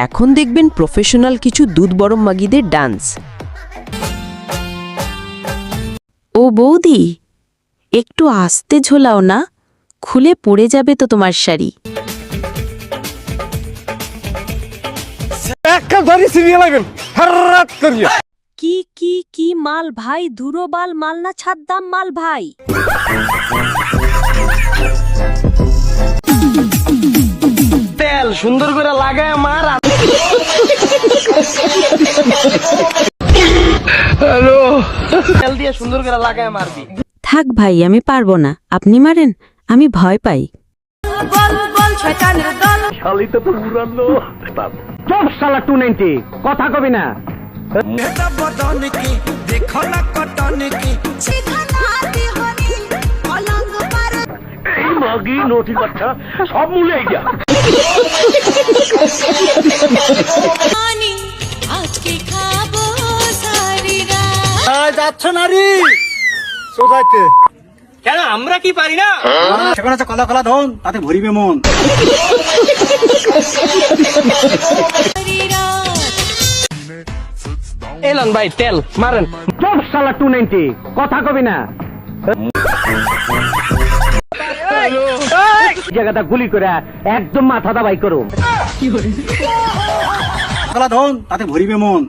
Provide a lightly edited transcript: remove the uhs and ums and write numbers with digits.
এখন দেখবেন প্রফেশনাল কিছু দুধ বরম মাগিদের ডান্স। ও বৌদি, একটু আস্তে ঝোলাও না, খুলে পড়ে যাবে তো তোমার শাড়ি। কি কি কি মাল ভাই, ধুরোবাল মাল না ছাদ্দাম মাল ভাই? তেল সুন্দর করে লাগায় মার। হ্যালো, তেল দিয়ে সুন্দর করে লাগায় মারবি। থাক ভাই, আমি পারবো না, আপনি মারেন, আমি ভয় পাই। শালিতে তো উড়ানো চপ শালা 290 কথা কবি না। এই মাগি নটি বাচ্চা সব মূলে গিয়া। যাচ্ছ নারী সোজাইতে কেন আমরা কি পারি না? সেখানে আছে কলা কলা ধন, তাতে ভরিবে মন। এলন ভাই তেল মারেন। চপ শালা 290 কথা কবি না। জায়গাটা গুলি করে একদম মাথাটা বাই করো। কলা ধন, তাতে ভরিবে মন।